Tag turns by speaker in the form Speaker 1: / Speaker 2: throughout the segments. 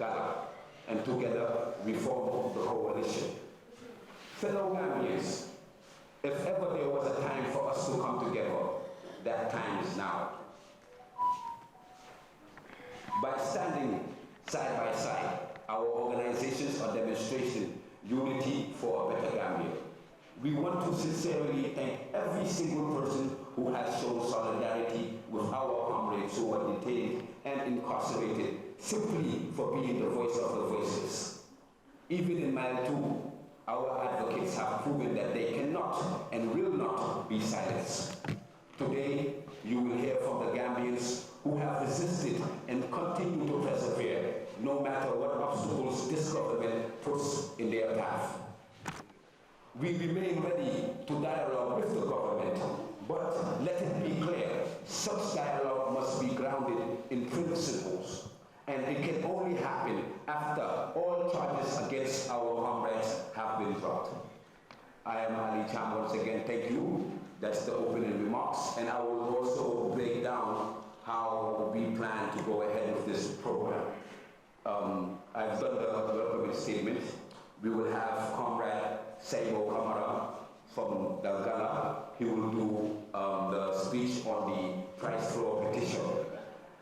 Speaker 1: Gala, and together we formed the coalition. Fellow Gambians, if ever there was a time for us to come together, that time is now. By standing side by side, our organizations are demonstrating unity for a better Gambia. We want to sincerely thank every single person who has shown solidarity with our comrades who were detained and incarcerated simply for being the voice of the voiceless. Even in Mile 2, our advocates have proven that they cannot and will not be silenced. Today, you will hear from the Gambians who have resisted and continue to persevere no matter what obstacles this government puts in their path. We remain ready to dialogue with the government, but let it be clear, such dialogue must be grounded in principles, and it can only happen after all charges against our comrades have been dropped. I am Ali Cham once again, thank you. That's the opening remarks, and I will also break down how we plan to go ahead with this program. I've done the welcoming statement. We will have Comrade Saibo Kamara from Dalgana. He will do the speech on the price floor petition.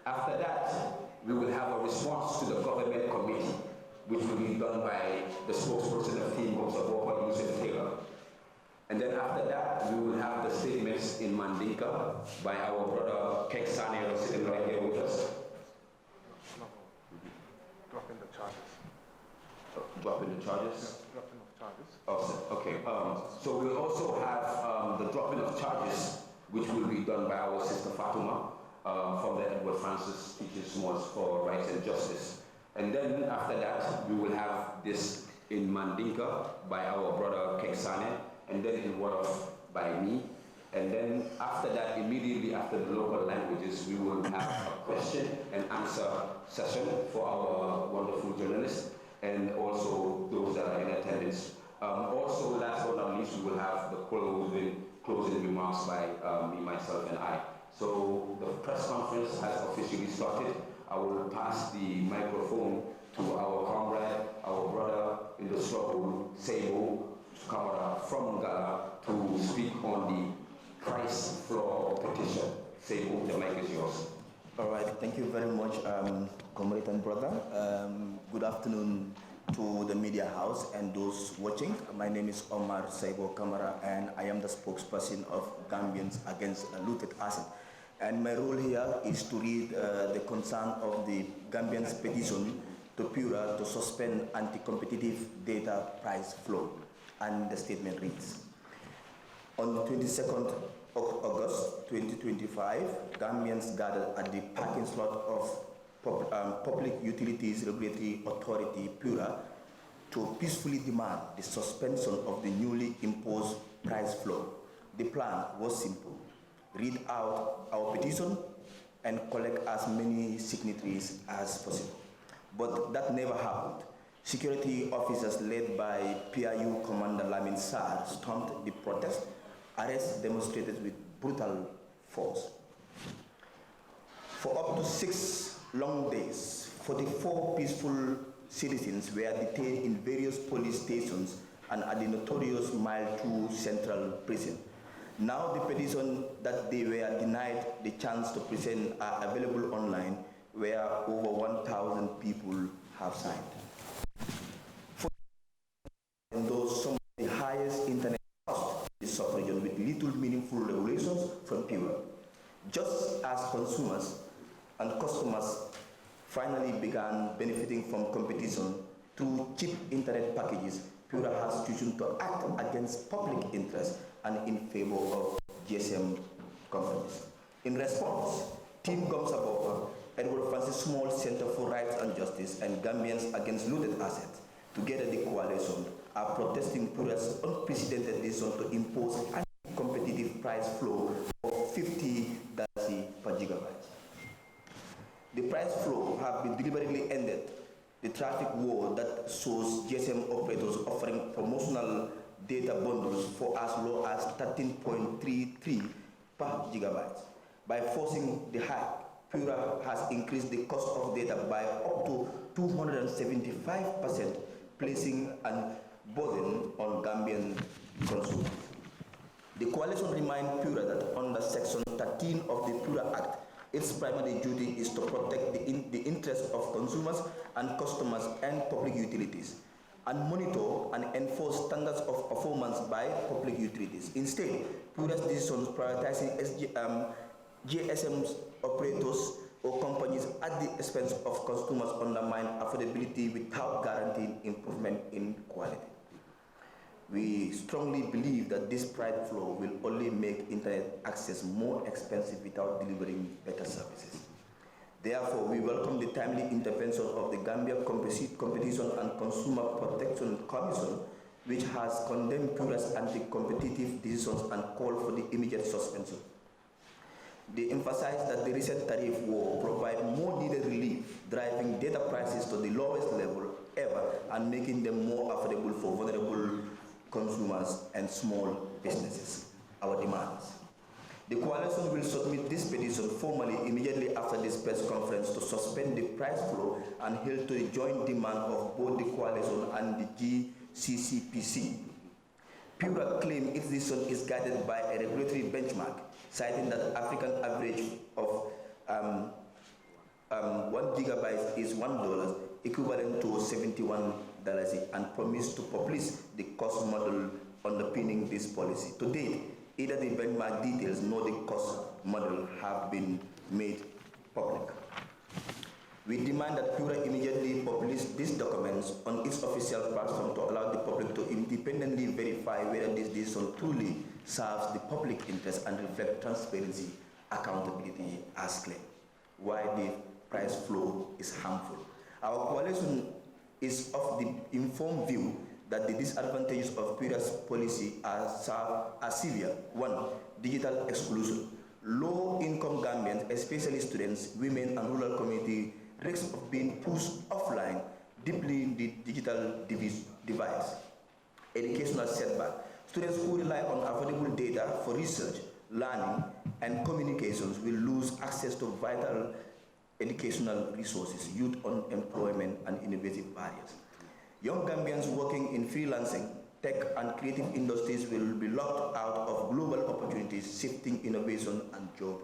Speaker 1: After that, we will have a response to the government committee, which will be done by the spokesperson of Team Gomsabova, Yusuf Taylor. And then after that, we will have the statements in Mandinka by our brother Kek Sane, sitting right here with us.
Speaker 2: Dropping the charges.
Speaker 1: Dropping the charges?
Speaker 2: No, dropping of charges.
Speaker 1: Oh, okay. So we'll also have the dropping of charges, which will be done by our sister Fatuma from the Edward Francis Teaching Smalls for Rights and Justice. And then after that, we will have this in Mandinka by our brother Keksane, and then in Wolof by me. And then after that, immediately after the local languages, we will have a question and answer session for our wonderful journalists and also those that are in attendance. Also, last but not least, we will have the closing remarks by me, myself, and I. So the press conference has officially started. I will pass the microphone to our comrade, our brother in the struggle, Saibo Kamara from Ghana, to speak on the price floor petition. Saibo, the mic is yours.
Speaker 3: All right, thank you very much, comrade and brother. Good afternoon to the media house and those watching. My name is Omar Saibo Kamara, and I am the spokesperson of Gambians Against Looted Asset. And my role here is to read the concern of the Gambians petition to Pura to suspend anti-competitive data price floor. And the statement reads, on the 22nd of August 2025, Gambians gathered at the parking slot of Public Utilities Regulatory Authority, Pura, to peacefully demand the suspension of the newly imposed price floor. The plan was simple: read out our petition and collect as many signatories as possible. But that never happened. Security officers led by PIU Commander Lamin Sarr stormed the protest, arrests demonstrated with brutal force. For up to 6 long days, 44 peaceful citizens were detained in various police stations and at the notorious Mile 2 Central Prison. Now the petition that they were denied the chance to present are available online, where over 1,000 people have signed. And those some of the highest internet costs in the sub-region with little meaningful regulations from Pura. Just as consumers and customers finally began benefiting from competition through cheap internet packages, Pura has chosen to act against public interest and in favor of GSM companies. In response, Team Gomsabova, Edward Francis Small Center for Rights and Justice, and Gambians Against Looted Assets, together the coalition, are protesting Pura's unprecedented decision to impose an anti-competitive price floor of 50 per gigabyte. The price floor have been deliberately ended the traffic war that shows GSM operators offering promotional data bundles for as low as 13.33 per gigabyte. By forcing the hike, Pura has increased the cost of data by up to 275%, placing a burden on Gambian consumers. The coalition reminds Pura that under Section 13 of the Pura Act, its primary duty is to protect the interests of consumers and customers and public utilities, and monitor and enforce standards of performance by public utilities. Instead, Pura's decisions prioritizing GSM operators or companies at the expense of consumers undermine affordability without guaranteeing improvement in quality. We strongly believe that this price floor will only make internet access more expensive without delivering better services. Therefore, we welcome the timely intervention of the Gambia Competition and Consumer Protection Commission, which has condemned Pura's anti-competitive decisions and called for the immediate suspension. They emphasize that the recent tariff war provides more needed relief, driving data prices to the lowest level ever and making them more affordable for vulnerable consumers and small businesses. Our demands. The coalition will submit this petition formally immediately after this press conference to suspend the price floor and hail to the joint demand of both the coalition and the GCCPC. Pura claims its decision is guided by a regulatory benchmark, citing that African average of 1 gigabyte is $1, equivalent to $71, and promised to publish the cost model underpinning this policy. To date, either the benchmark details nor the cost model have been made public. We demand that Pura immediately publish these documents on its official platform to allow the public to independently verify whether this decision truly serves the public interest and reflects transparency, accountability as claimed. Why the price floor is harmful. Our coalition is of the informed view that the disadvantages of Pura's policy are severe. 1. Digital exclusion. Low-income Gambians, especially students, women, and rural community, risk of being pushed offline, deeply the digital divide. Educational setback. Students who rely on affordable data for research, learning, and communications will lose access to vital educational resources, youth unemployment, and innovative barriers. Young Gambians working in freelancing, tech, and creative industries will be locked out of global opportunities, shifting innovation and job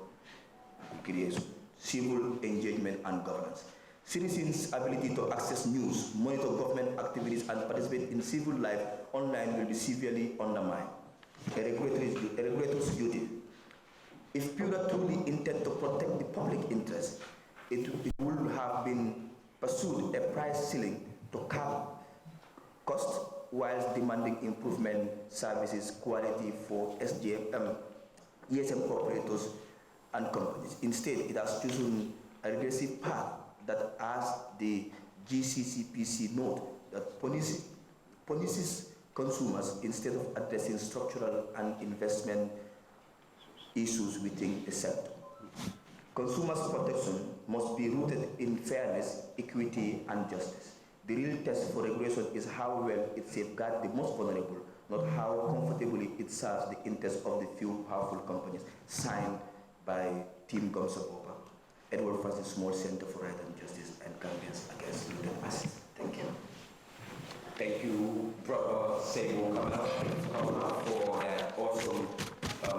Speaker 3: creation, civil engagement, and governance. Citizens' ability to access news, monitor government activities, and participate in civil life online will be severely undermined. A regulator's duty. If Pura truly intended to protect the public interest, it would have been pursued a price ceiling to cap cost whilst demanding improvement services quality for ESM operators and companies. Instead, it has chosen a regressive path that, as the GCCPC note, that punishes consumers instead of addressing structural and investment issues within the sector. Consumers' protection must be rooted in fairness, equity, and justice. The real test for regulation is how well it safeguards the most vulnerable, not how comfortably it serves the interests of the few powerful companies. Signed by Team Gomsapopa, Edward Francis Small Center for Right and Justice, and Gambians Against Looted Masses. Thank you.
Speaker 1: Thank you, Brother Sebo Kamara, for that awesome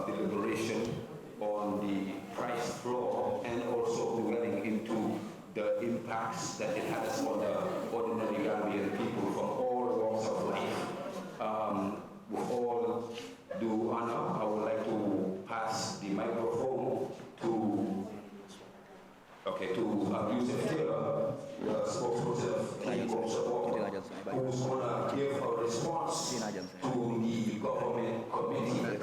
Speaker 1: deliberation on the price floor and also dwelling into the impacts that it has on the ordinary Gambian people from all walks of life. With all due honor, I would like to pass the microphone to Yusuf Taylor, the spokesperson of Eco Support, who's going to give a response to the government committee,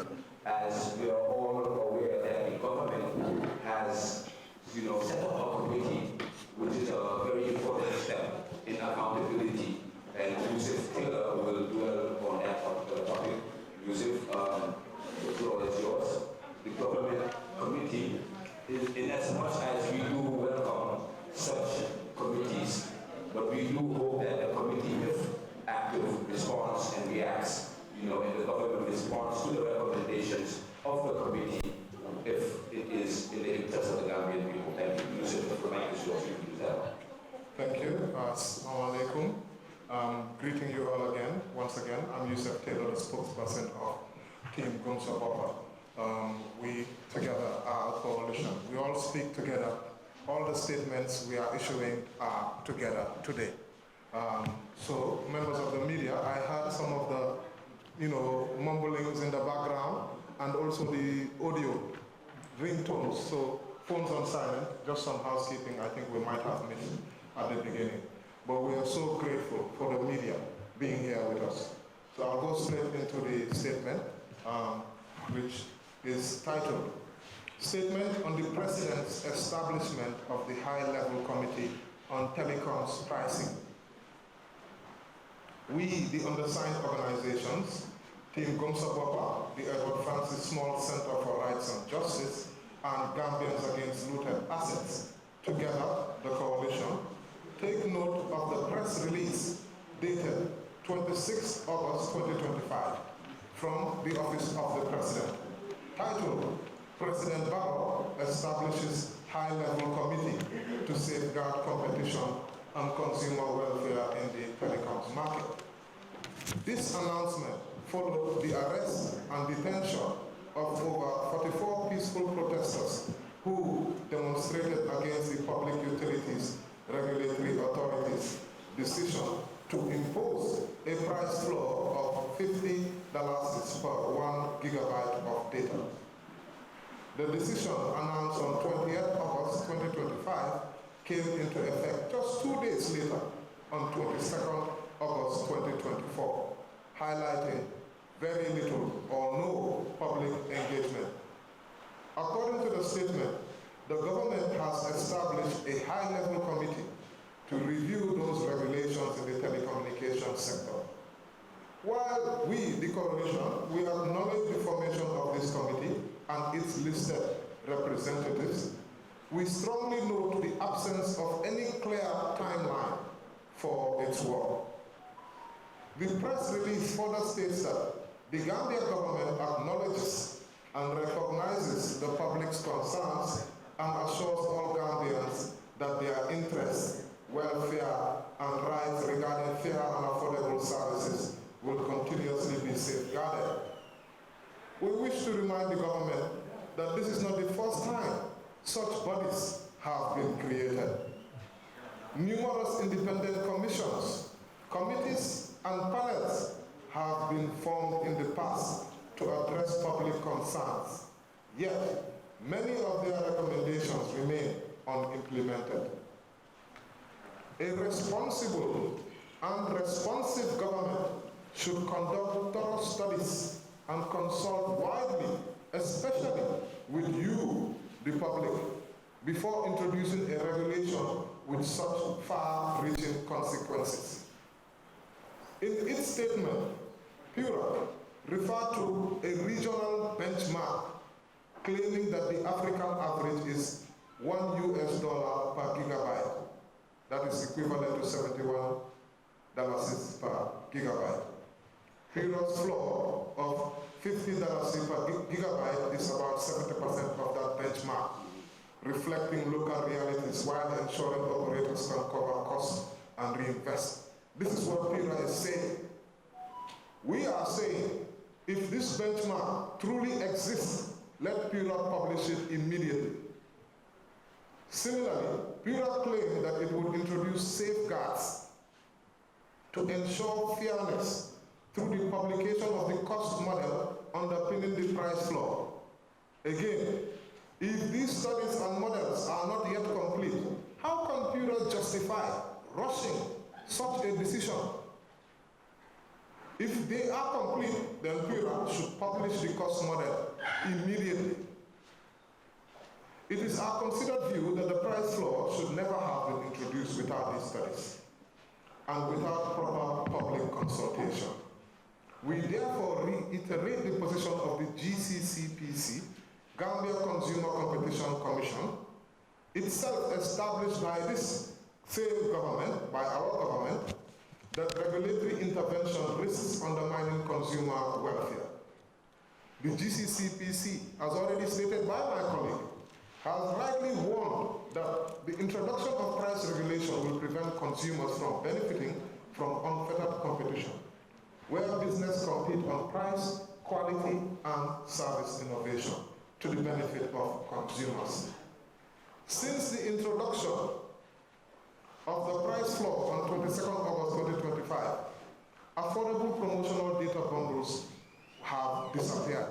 Speaker 1: as we are all aware that the government has, set up a committee, which is a very important step in accountability, and Yusuf Taylor will dwell on that particular topic. Yusuf, the floor is yours. The government committee, in as much as we do welcome such committees, but we do hope that the committee with active response and reacts, in the government response to the recommendations of the committee, if it is in the interest of the Gambian people. Thank you. mic is yours.
Speaker 2: Thank you. Assalamu alaikum. Greeting you all again. Once again, I'm Yusuf Taylor, the spokesperson of Team Gumsa Bapa. We together are a coalition. We all speak together. All the statements we are issuing are together today. So, members of the media, I heard some of the, mumblings in the background and also the audio ringtones. So, phones on silent, just some housekeeping I think we might have missed at the beginning. But we are so grateful for the media being here with us. So I'll go straight into the statement, which is titled, Statement on the President's Establishment of the High-Level Committee on Telecoms Pricing. We, the undersigned organizations, Team Gumsa Bapa, the Edward Francis Small Center for Rights and Justice, and Gambians Against Looted Assets, together, the coalition, take note of the press release dated 26 August 2025 from the Office of the President, titled, President Barrow establishes high-level committee to safeguard competition and consumer welfare in the telecoms market. This announcement followed the arrest and detention of over 44 peaceful protesters who demonstrated against the Public Utilities Regulatory Authority's decision to impose a price floor of $50 per 1 gigabyte of data. The decision announced on 20th August 2025 came into effect just 2 days later on 22nd August 2024, highlighting very little or no public engagement. According to the statement, the government has established a high-level committee to review those regulations in the telecommunications sector. While we, the coalition, we acknowledge the formation of this committee and its listed representatives, we strongly note the absence of any clear timeline for its work. The press release further states that the Gambia government acknowledges and recognizes the public's concerns and assures all Gambians that their interests, welfare, and rights regarding fair and affordable services will continuously be safeguarded. We wish to remind the government that this is not the first time such bodies have been created. Numerous independent commissions, committees, and panels have been formed in the past to address public concerns, yet many of their recommendations remain unimplemented. A responsible and responsive government should conduct thorough studies and consult widely, especially with you, the public, before introducing a regulation with such far-reaching consequences. In its statement, Pura referred to a regional benchmark claiming that the African average is $1 per gigabyte. That is equivalent to $71 per gigabyte. Pura's floor of $50 per gigabyte is about 70% of that benchmark, reflecting local realities while ensuring operators can cover costs and reinvest. This is what Pura is saying. We are saying, if this benchmark truly exists, let Pura publish it immediately. Similarly, Pura claimed that it would introduce safeguards to ensure fairness through the publication of the cost model underpinning the price floor. Again, if these studies and models are not yet complete, how can Pura justify rushing such a decision? If they are complete, then Pura should publish the cost model immediately. It is our considered view that the price floor should never have been introduced without these studies and without proper public consultation. We therefore reiterate the position of the GCCPC, Gambia Consumer Competition Commission, itself established by this same government, by our government, that regulatory intervention risks undermining consumer welfare. The GCCPC, as already stated by my colleague, has rightly warned that the introduction of price regulation will prevent consumers from benefiting from unfettered competition, where business compete on price, quality, and service innovation to the benefit of consumers. Since the introduction of the price floor on 22nd August 2025, affordable promotional data bundles have disappeared.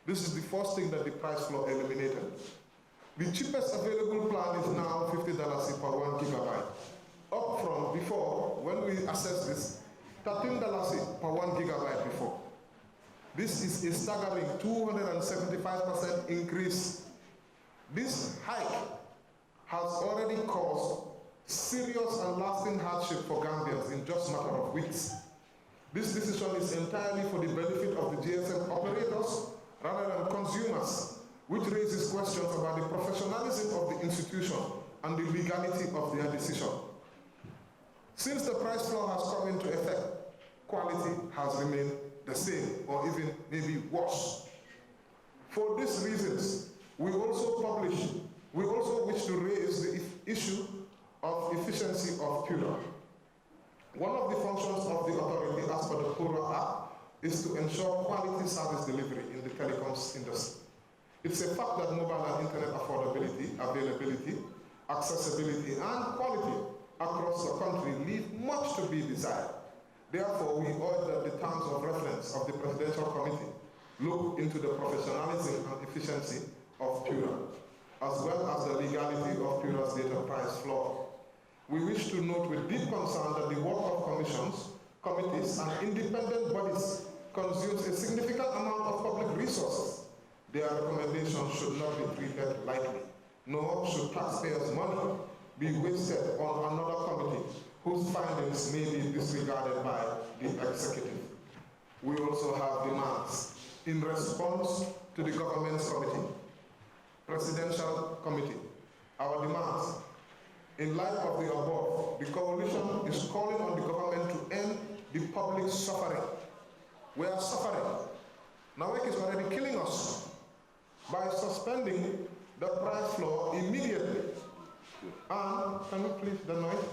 Speaker 2: This is the first thing that the price floor eliminated. The cheapest available plan is now $50 per 1 gigabyte, up from before, when we assessed this, $13 per 1 gigabyte before. This is a staggering 275% increase. This hike has already caused serious and lasting hardship for Gambians in just a matter of weeks. This decision is entirely for the benefit of the GSM operators rather than consumers, which raises questions about the professionalism of the institution and the legality of their decision. Since the price floor has come into effect, quality has remained the same or even maybe worse. For these reasons, we also wish to raise the issue of efficiency of Pura. One of the functions of the authority as per the Pura Act is to ensure quality service delivery in the telecoms industry. It's a fact that mobile and internet affordability, availability, accessibility, and quality across the country leave much to be desired. Therefore, we urge that the terms of reference of the Presidential Committee look into the professionalism and efficiency of Pura, as well as the legality of Pura's data price floor. We wish to note with deep concern that the work of commissions, committees, and independent bodies consumes a significant amount of public resources. Their recommendations should not be treated lightly, nor should taxpayers' money be wasted on another committee whose findings may be disregarded by the executive. We also have demands in response to the government's committee, Presidential Committee. Our demands: in light of the above, the coalition is calling on the government to end the public suffering. We are suffering. NAWEC is already killing us by suspending the price floor immediately. And, can you please, the noise?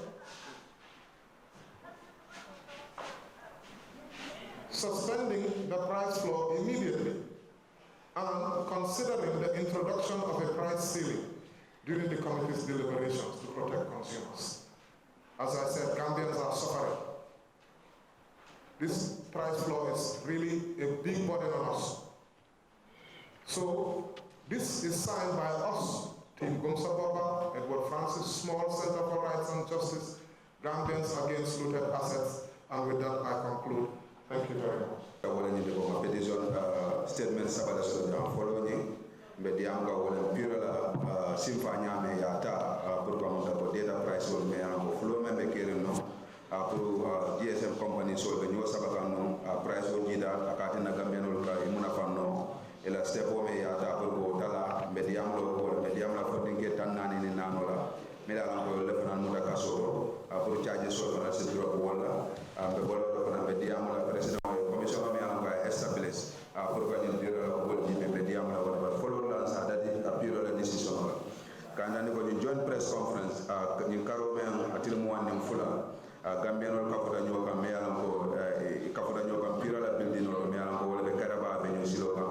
Speaker 2: Suspending the price floor immediately and considering the introduction of a price ceiling during the committee's deliberations to protect consumers. As I said, Gambians are suffering. This price floor is really a big burden on us. So this is signed by us, Team Gumsababa, Edward Francis, Small Center for Rights and Justice, Gambians Against Looted Assets, and with that I conclude. Thank you very much. Petition statement sabada so following medianga wala Pura la simfanya me yata pour ko data price wol me ko flow me kere no pour GSM company so be nyo sabaka no price wol jida akati na gambianol ka imuna fanno ela step o me yata pour ko dala mediam la fodinge tanani ni nanola meda ko le fanan muta kaso pour charge so fana se drop wala be bolo fana mediam la president commission me anga establish pour ko ni dira ko di mediam la wala follow la sa dadi appuyer la decision kana ni ko joint press conference ni karo me atil mo wan fula gambianol ka fota nyo ka me ala ko ka fota nyo ka Pura la building no me ala ko wala be karaba be nyo silo ka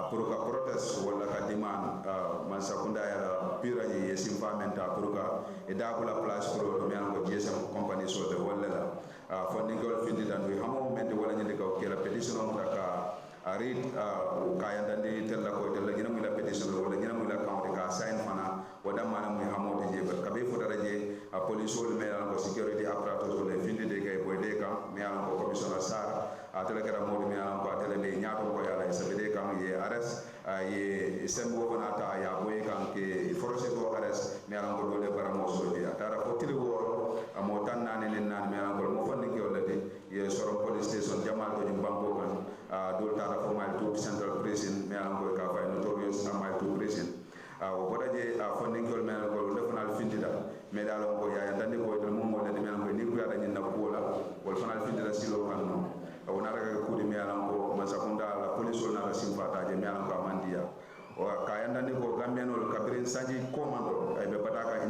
Speaker 2: pour ka protest wala ka demand man sakunda ya Pura ye yesim famenta pour ka e dabula place pour me ala ko GSM company so de wala la funding gol findi dan we hamo mende wala nyinde ka kera petition on ka arid kaya dandi tella ko tella gina mila petition wala gina mila account ka sign fana wada mana mu hamo de je ka be fota raje police wol me ala ko security apparatus wala findi de kay boy de kam me ala ko commissioner sar atela kera modi me ala ko atela le nyaato ko yala e sabede kam ye arrest ye sembo bonata ya boy kan ke force ko arrest me ala ko dole baramo so de atara ko tili woro amo tan nane len nan me ala ko mo fonni ke wala de ye sorom police station jamal ko jum banko kan dol tara fo mal to central prison me ala ko ka fay notorious amal to prison o bodaje funding ko me ala ko defanal findida me dalo ko ya dandi ko de mo mo de me ala ko ni ko ya dani na ko la wol fanal findida silo kan no wona raga ko de me ala ko masakunda la police wona la simpata je me ala ko amandia o kayandani ko gambianol kabirin sanji komando ay be bataka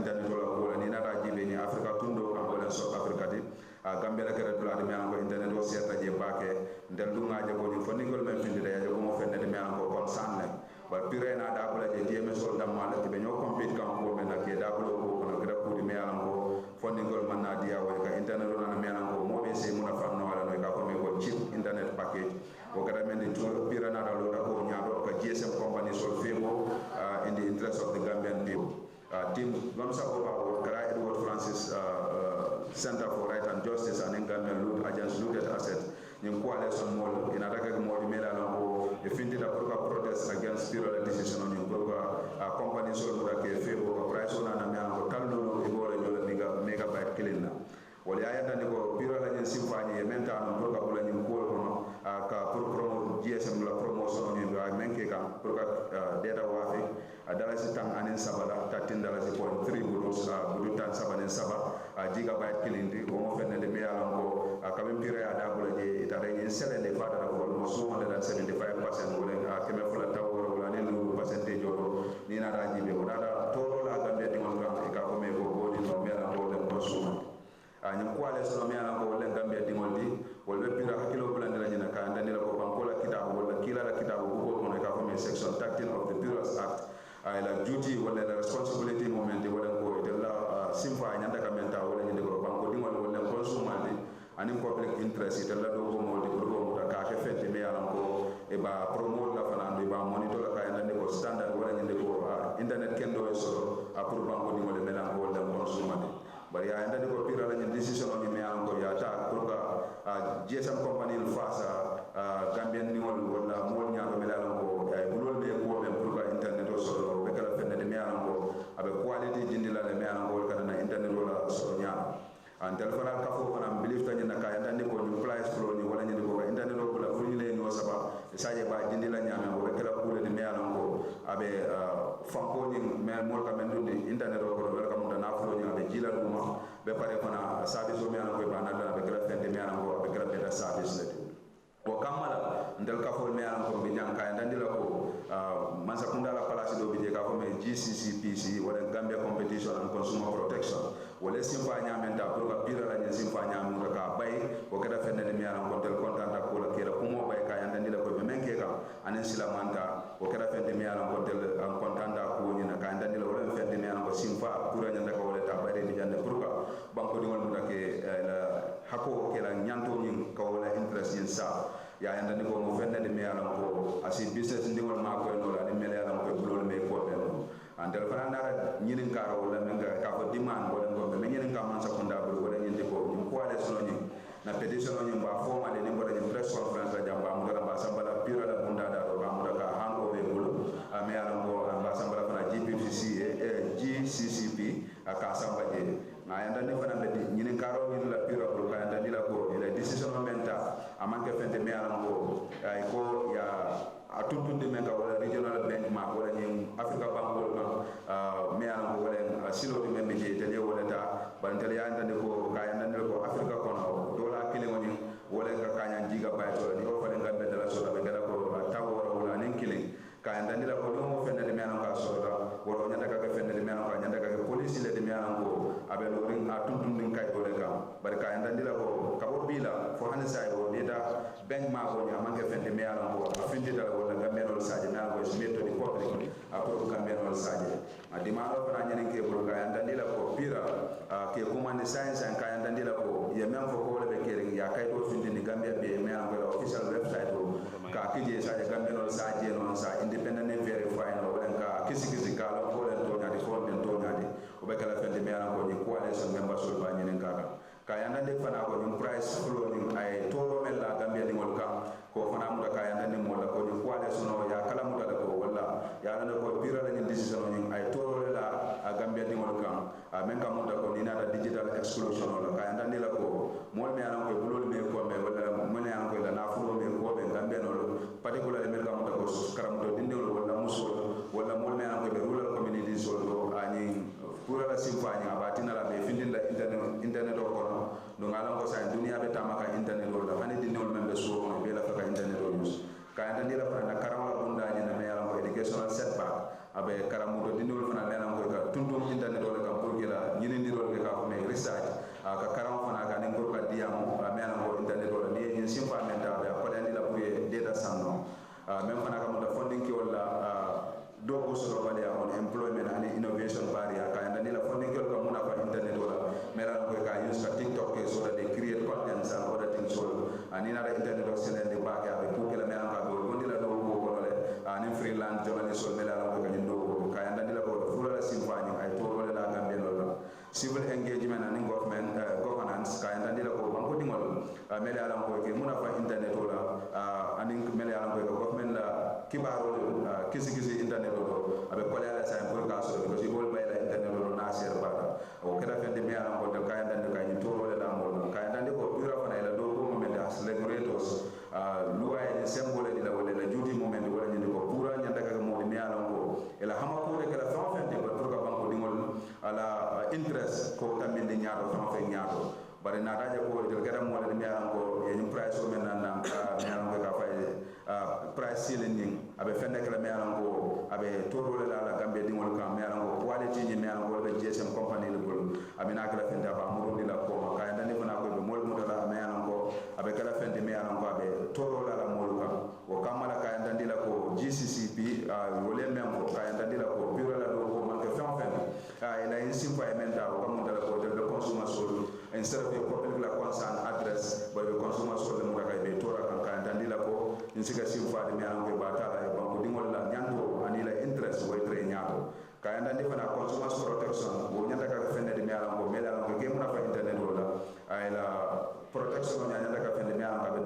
Speaker 4: Gambia la kera dula de me ango internet o seta je bake ndel dunga je ko ni foningol men finde de ko mo fenne de me ango kon sanne ba pire na da bula je jeme sol dam ma la be ñoo compete kam ko men ak da bula ko ko gra ko di me ango foningol man na dia wa ka internet na me ango mo be se muna fam no wala no ka ko me ko chip internet package o gara men de to pire na da lo ko nyaado ka GSM company sol febo in the interest of the Gambian people. Team Gomsa Boba Kara Edward Francis Center for Right and Justice and Gambian Loot Agents Looted Assets in coalition mall in Ataka Mall Melano, a finted a protest against Pura decision on your company sold to a favor price on an amount of Talno, Ebola, megabyte killing. Wali ayata ni ko Pura la nyen simfani e menta no pour ka bula ni ko no ka pour promo GSM la promotion ni ga menke ka pour ka data wafi dala si tan anen sabala tatin dala si point 3 budos budu tan sabanen saba gigabyte kilindi o mo fenne de me ala ko ka ben Pura ya da bula je ita re sele de fada ko mo so 175% wala keme fula tawro wala ni lu percentage o ni na da jibe o da toro la gambe de mon ka ko me ko ni no me ala do le ko so nyam ko ale so mi ala ko wala Gambia dingol di wala Pura hakilo bulande la nyina ka ndani la ko banko la kitabu wala kila la kitabu ko ko ka ko me section 13 of the Pura's Act la duty wala la responsibility moment wala ko de la simfa nyanda ka menta wala nyinde ko banko dingol wala consumante ani public interest de la do ko mo de ko ka ke fete me ala ko e ba promote la fana ba monitor la ka ndani ko standard wala nyinde ko internet kendo so pour banko dingol me la ko wala consumante bari ya ndani ko Pura la ni decision on me an ko ya ta pour ka GSM company fasa Gambian ni wala mo nyaado me la ko ay bulol be ko be pour ka internet o so be kala fenne de me an ko abe quality jindi la me an ko kana na internet wala so nyaado an telefona ka fo fana believe tan na ka ndani ko ni price pro ni wala ni ko internet o bula fu ni le no saba saje ba jindi la nyaame o be kala kule de me an ko abe fanko ni me mo ka men dundi internet o ko wala ka mo na flo ni abe jila duma be pare fana service o me an ko ba na be kala fende me an ko be kala beta service le o kamala ndel ka fo me an ko be janka ndandi la ko mansa kunda la place do be ka ko me GCCPC wala Gambia Competition and Consumer Protection wala simpa nyamenta pour ka Pura la nyen simpa nyamu ka bay o kada fende me an ko tel contanta ko la kera ko mo bay ka ndandi la ko be menke ka anen silamanta o kada fende me an ko tel contanta ko ni na ka ndandi la wala fende me an ko simpa Pura nyanda ko wala ta bare bi jande pour ka banko dingol mu ke la hako ke la nyanto ni ko wala interest yin sa ya yanda ni ko mo fenne de me ala ko asi business ndingol ma ko no la ni mele ala ko bulol me ko be no andal fana ndara nyinin karo wala menga ka ko demand wala ko me nyinin ka man sa ko ndabul wala nyinde ko ko ala so ni na petition ni ba fo ma de ni ko de press conference la jamba mu dara ba sambala Pura la bunda da ba mu da ka hango be bulu me ala ko ba sambala fana GCCP aka samba je na yanda ni fana be nyinin karo ni la Pura ko ka yanda ni la ko la decision menta amanke fente me ala ko ay ko ya atutunde men ka wala regional bank ma wala ni Africa Bank wala me ala ko wala silo di men je tele wala ta bantel ya yanda ko ka yanda ni ko Africa kono dola kile woni wala ka kanya gigabyte wala ni ko fale ngambe dala so be gala ko tawo wala nen kile ka yanda ni la ko mo fende de me ala ka so da wala nyanda ka fende de me ala ka nyanda ka police le de me ala ko abe lo ring atutunde kay wala ka bar ka yanda ni la ko ka bo bila fo han sai o deta bank ma ko nya manke fende me ala ko afindi dala wala Gambian saje na ko meto di public apro Gambian saje a dimaro fana nyen ke bro ka yanda ni la ko Pura ke command science en ka yanda ni la ko ye même fo ko wala be kere ya kay do findi ni Gambia be me ala ko official website o ka kije saje Gambian saje non sa independent verify no wala ka kisi ka la ko len to nya di fo den to nya di o be kala fende me ala ko ni coalition members so ba nyen ka yanda de fana ko ni price flow ni ay toro mel la Gambia di ngol ka ko fana mu da ka yanda ni mo la ko ni coalition no ya kala mu da ko wala ya na ko Pura la ni decision ni ay toro la Gambia di ngol ka men ka mu da ko ni na da digital exclusion la ka yanda ni la ko mo me ala ko bulol me ko me wala mo ne ala ko la na fulo me ko be Gambia no particularly men ka mu da ko karam do dindol wala muso wala mo me ala ko be rural community so do ani Pura la simfani abatina la be findin la internet o ko no ngala ko sa dunia be tamaka internet o la hani dinol membe so no be la fa internet o use ka anda dira fa na karam bunda ni na me ala ko educational setback abe karam do dinol fa na me ala ko ka tuntum internet o la ka pour gila nyini ndiro le ka ko me research ka karam fa na ka ni ko ka dia même fana kam da funding ki wala do ko so bale on employment and innovation barrier ka anda ni la funding ki ko muna fa internet wala mera ko ka use ka TikTok ke so that they create content and other things so ani na internet do selen de ba ka be ko la mera ka do gondi la do ko le ani freelance journalist so mera ko ka ni do ka anda ni la ko fula la simfani ay to wala la gambe lo civil engagement and governance ka anda ni la ko banko dingol mera la ko ke muna fa internet wala ani mera la ko government la kibaro kisi internet do abe ko la sa pour ka so ko si bol bay la internet do na ser bata o keda fende me ala ko de kay ndande kay ni toro le da mo kay ndande ko pura fana la do ko moment as regulators luwa e symbole di la wala la juti moment wala ni ko pura nyanda ka mo me ala ko ela hama ko de kala fa fende ba pour ka banko dingol ala interest ko taminde nyaado fa fe nyaado bare na daje ko de kala mo le me ala ko e ni price ko men nan me ala ko ka fa price ceiling ning abe fende kala me ala ko abe toro le la gambe dingol ka me ala ko quality ni me ala ko be GSM company le bol amina kala fende ba mo di la ko ka ndani fana ko be mol mo la me ala ko abe kala fende me ala ko abe toro la mol ka o kamala ka ndani la ko GCCP wole me ko ka ndani la ko Pura la do ko man ke fende ila insim fa emenda ko mo dala ko de consumer sol instead of public la concern address by the consumer sol mo ka be tora kan ka ndani la ko insika sim fa de me ala ko ba ta la banko dingol la nyanto anila interest wo tre nyaato ka ndani fana consumer protection wo nyanda ka fende de me ala ko me ala ko ke mo na fa internet wala ayla protection on nyanda ka fende me ala ka be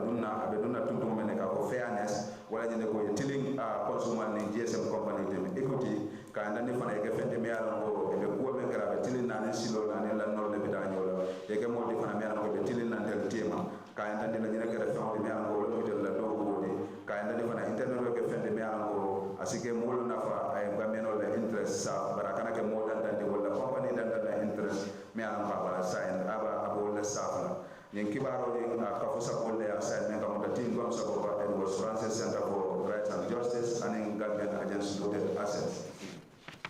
Speaker 4: dunna tuntu men ka ko fairness wala nyande ko tilling consumer ni GSM company de equity ka ndani fana ke fende me ala ko be ko men kala be tilling nan silo nan la no le bidanyo la e ke mo di fana me ala ko be tilling nan del tema ka ndani la nyanda ka fende me ala ko lo del la do ko di ka ndani fana internet ke fende me ala ko asike mo lo nafa ay gameno le interest sa barakana ke mo dan de wala company dan interest me ala ko bala sign aba abo le sa yen kibaro ni ka fo sa bolle ya sign men ka mo tin gom sa ko ba and was Francis Center for Rights and Justice and in Gambian Agency Looted Assets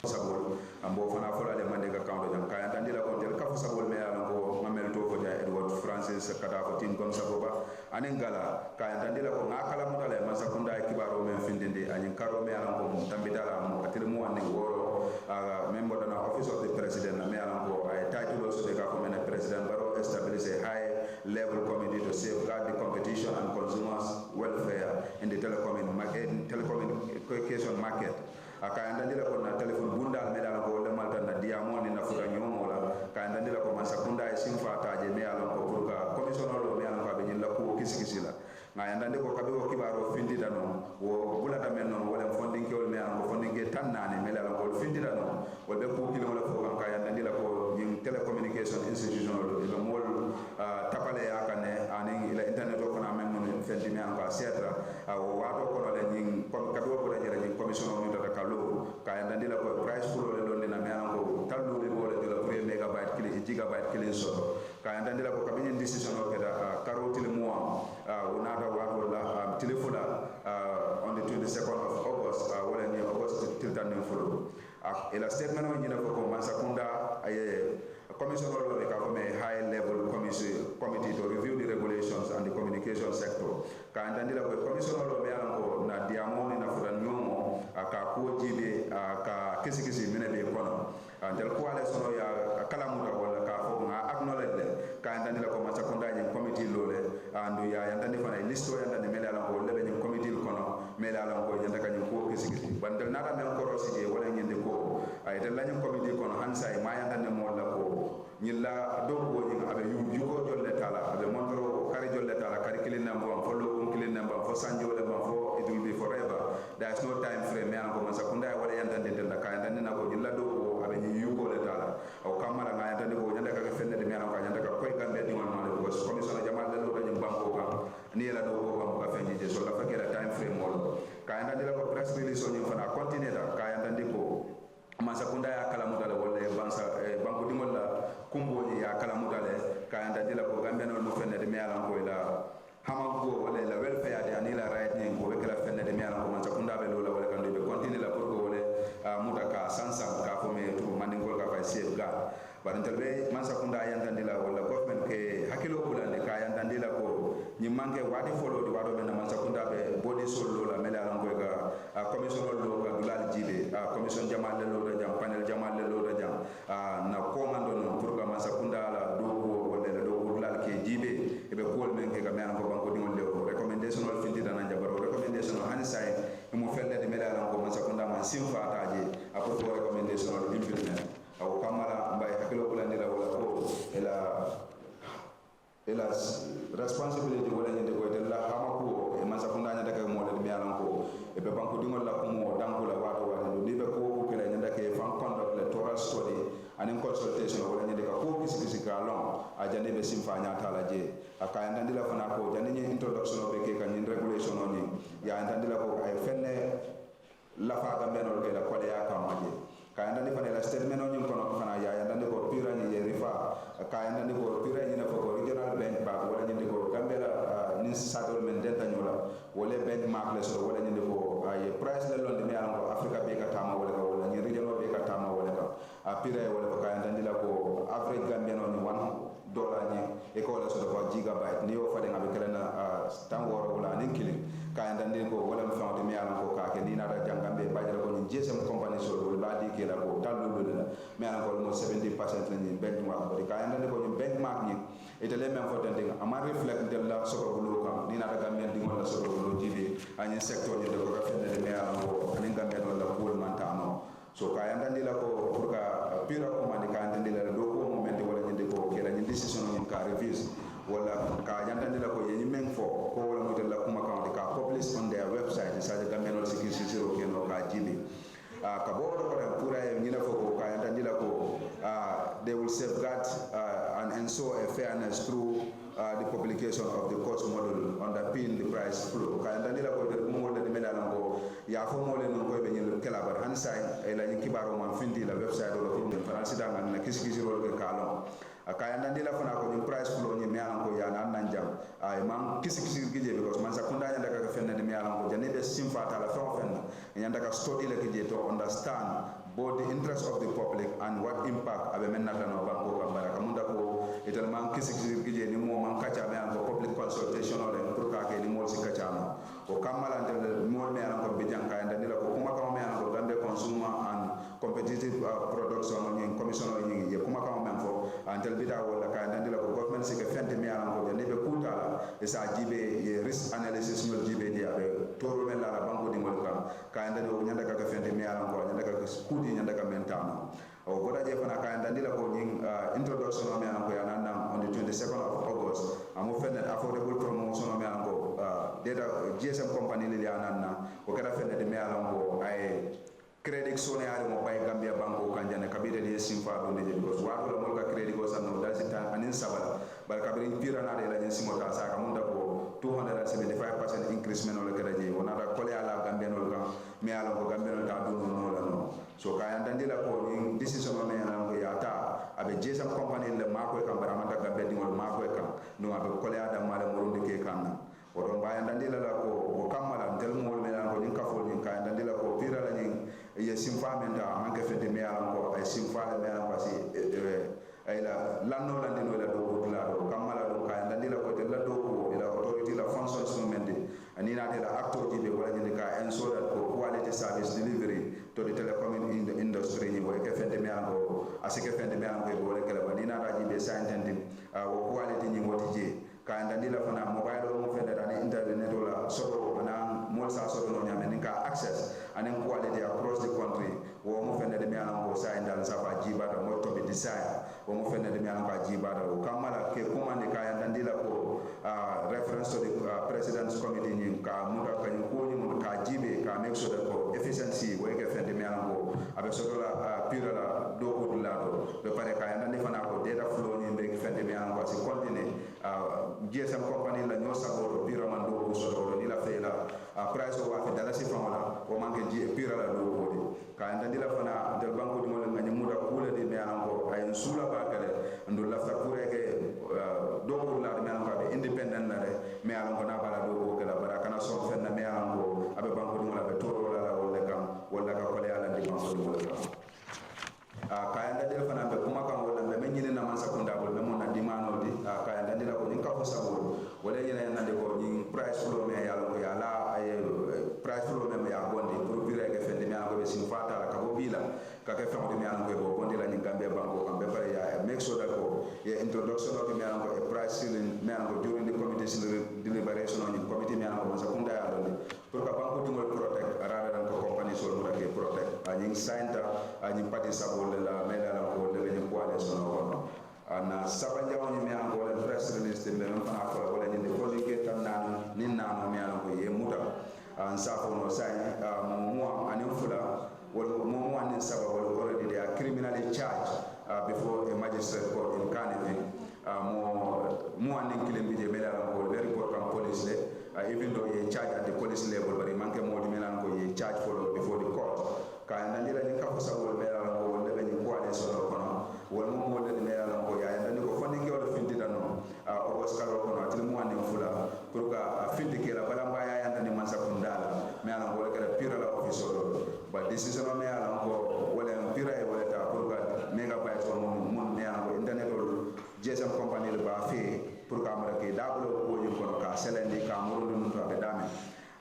Speaker 4: sabol ambo fana fola de mande ka kawdo jam kaya tandila ko del ka fo sabol me ala ko mamel to ko ja Edward Francis kada ko tin gom sa ko ba anen gala kaya tandila ko ngakala mo dale man sakunda kibaro men findinde anin karo me ala ko tambidala mo katir mo ane woro member of the office of the president me ala ko ay title also de ka ko men president baro establish a high level committee to safeguard the competition and consumers welfare in the telecommunication market aka ndandila ko na telephone bundal me dal ko le malta na diamond na futa nyomo la ka ndandila ko man sakunda e simfa taje me ala ko pour ka commissioner lo me ala ko be nyilla ko kisi la nga ndande ko kabe ko kibaro findi dano wo bulata men non wala funding ko me ala ko funding ke tannani me ala ko findi dano wo be ko kilo la fo ka ndandila ko yin telecommunication institution lo be mol tapale ya kane ani ila internet ko na men mon fendi me ala ko setra o wato ko le yin ko kabe ko la jere yin commissioner mi data kalo ka ndandila ko price fulo le londe na me ala ko taldo le wala de la megabyte kili gigabyte kili so ka ndandila ko kabe yin decision o keda karoti le mo wonata wato la telephone on the 22nd of August wala ni August till tan follow ila statement on nyina ko man sakunda ay commissioner lo ka ko me high level committee to review the regulations and the communication sector ka ndandila ko commissioner lo me ala ko na diamoni na fudan nyomo ka ko jibe ka kisi mine be kono del ko ale sono ya kala muta wala ka fo nga acknowledge ka ndandila ko man sakunda nyen committee lo le andu ya yandani fana listo yandani mele ala ko lebe nyum committee kono mele ala ko yanda kanyum ko kisi bandal nada men ko rosije wala nyende ko ay del lañum committee kono hansa e ma yandani mo la ko nyilla do ko nyi abe yugo jolle tala abe montro kari jolle tala kari kilin nambo fo lo ko kilin nambo fo sanjo le ba fo it will be forever there is no time frame me ko man sakunda wala yandani del la ka yandani na ko nyilla do ko abe yugo le tala o kamara nga yandani ko nyanda ka fenne de me ala ko nyanda ka koy gambe di won ma ko commission jamal de lo dañum banko ka ni la do ko ka fenji je so la fakira time frame mo ka yanda dila ko press release on fana continue da ka yanda ndiko masa kunda ya kala mudale wala banko dingol la kumbo ni ya kala mudale ka yanda dila ko gambe no fenne de me ala ko ila hamago wala la welfare de anila right ni ko be kala fenne de me ala ko masa kunda be lola wala kan do continue la pour ko wala muta ka sansan ka fo me to mandingol ka fa safeguard barantel be man sakunda yandandila wala government ke hakilo kulande ka yandandila ko ni manke wadi follow di wado men man sakunda be body solo la mele alan ko ga commission lo ga dulal jibe commission jamal lo da jam panel jamal lo da jam na commando non pour ga man sakunda la do ko wala do ko dulal ke jibe e be ko men ke ga men ko banko dingol le recommendation wal findi dana jabaro recommendation hani say mo felde de mele alan ko man sakunda man simfa taje apo ko recommendation wal implement aw kamala mbay hakilo ko landira wala ko ela responsibility wala nyinde ko de la hamako e man sakunda nya daga mo de mi alan ko e be banko dingol la ko mo danko la wato wato ni be ko ko kala nya daga fan conduct electoral study and consultation wala nyinde ka ko kisi ka long a jande be simfa nya tala je aka ndandila fana ko jande ni introduction be ke kan ni regulation oni ya ndandila ko ay fenne la fa ga menol ke la ko de ya kamaje kayanda ni fane la statement on kono fana ya yanda ni ko pira ni rifa kayanda ni ko pira ni na ko regional bank ba wala ni ko gambela ni sadol men denta nyola wala bank mark le so wala ni ko ay price le lon de mi an ko africa be ka tama wala ni regional be ka tama wala ka pira wala ko kayanda ni la ko average gambian on $1 ni e ko la so ko gigabyte ni o fade ngabe kala na tan woro wala ni killing kayanda ni ko wala fa de mi an ko ka ke ni na da jangambe ba jara ko ni GSM company so wala di ke la ko talu do la me an ko mo 70% ni benchmark ko ka yanda ko ni benchmark ni ite le men fo tande ama reflect de la so ko lo kam ni na daga men di ngol la so ko lo jibe ani secteur ni de ko rafet de me an ko ani gambe do la ko man tano so ka yanda ni la ko pour ka pira ko man ka yanda ni la do ko mo men de wala ni de ko ke la ni decision ni ka revise wala ka yanda ni la ko yeni men fo ko wala mo de la kuma ka publish on their website sa de gambe no security zero ke no ka jibe kaboro ko Pura ni na ko ka yanda ni la ko they will safeguard and ensure a fairness through the publication of the cost model underpin the price flow ka yanda ni la ko de mo de me la ko ya fo mo le no ko be ni kala bar han sai e la ni kibaro man findi la website do ko de france da man na kiski ro ke kalon ka yanda ni la fana ko ni price flow ni me an ko ya nan nan jam ay man kiski gije because man sakunda yanda ka fenna de me an ko jani be simfa ta la fa fenna yanda ka study la gije to understand both the interest of the public and what impact abe men nata no banko ka baraka munda ko etal man kisi gije ni mo man kacha me an ko public consultation o den pour ka ke ni mo si kacha no o kamala ndel mo me an ko be janka enda ni la ko kuma ka me an ko gambe consumer and competitive production ni commission ni ye kuma ka me an fo antel bida wala ka enda ni la ko government si ke fente me an ko ne be kutala e sa jibe ye risk analysis no jibe dia be toro men la banko di mo ka enda ni nyanda ka fente me an ko nyanda ka kudi nyanda ka mentano o goda je fana ka enda ni la ko ni introduction me an ko ya nan on the 22nd of August amu fenne affordable promotion me an ko data GSM company li ananna ko kada fenne de me an ko ay credit sone ari mo bay Gambia banko kanjane kabire de simfa do ne because wa do mo ka credit ko sanno dal sita anin sabala bal kabire pira na de la ni simota sa ka munda ko 275% increasement o le kada je wona da kole ala Gambia no ka me ala ko Gambia no ta do no la no so ka yanda ndila ko ni decision me na ko yata abe GSM company le mako e kambara mata Gambia dingol mako e kam no abe kole ada mala murundi ke kanna o don bayanda ndila la ko o kamala ndel mo me na ko ni kafo ni ka yanda ndila ko pira la ni ye simfa men da man ke fete me ala ko ay simfa le me ala ko si ay la lanno la ndino la do ko la do kamala do ka yanda ndila ko de la do ko ila authority la functions no mende ani na de la actor ji be wala ni ka ensure that ko quality service delivery to the telecom in the industry ni wo ke fete me ala ko asike fete me ala ko bo le kala ba ni na da ji be sa intending wo quality ni woti je ka yanda ndila fana mobile mo fete da ni internet la so na mo sa so no nyame ni ka access and quality across the country wo mo fenne de mi alan ko sa indal sa ba jiba da mo to be desire wo mo fenne de mi alan ka jiba da o kamala ke commande ka yanda ndila ko reference to the president's committee ni ka mo da ka ni ko ni mo ka jibe ka make sure that ko efficiency wo ke fenne de mi alan ko abe so la pure la do ko la do be pare ka yanda ni fana ko data flow ni be fenne de mi alan ko si continue GSM company la nyo saboro pure man do ko so do ni la fe la price o wa fe dala si fama o manke ji pira la do ko ka anda dila fana del banko di mo la ngani muda kula di me anko ay sula ba kale ndo la fa kure ke do ko la me anko be independent na re me anko na bala do ko kala bara kana so fen na me anko abe banko di mo la be toro la wala kam wala ka kole ala di banko di mo la ka anda dila fana be kuma kam wala be nyine na man sakunda wala mo na dimano di ka anda dila ko ni ka fo sabo wala nyine na de ñim pati sabol la medala ko le ñu coalition ko na saba jaw ñu mi an ko le press release be men fana ko wala ni ko liggé tan nan ni nan mi an ko ye muta an safo no sai mo anin fula wala mo anin saba wala already they are criminally charged before a magistrate court in Canada. Mo anin kilim bije medala ko very court from police le even though he charge at the police level but he manke mo di melan ko he charge for before the court ka nandira ni ka ko sabol medala ko wala be ni ko ale so ko no wala mo le medala ko ya ndani ko fonni ke wala finti dano o Oscar ko no atil mo anin fula pour ka finti ke la bala mbaya ya ndani man sa kundala me ala ko kala pira la office but decision me ala ko wala pira e wala ta pour ka mega bay to mo me ala ko internet jesam company le ba fe pour ka mara ke dablo ko yim ko ka selendi ka muru dum to be dame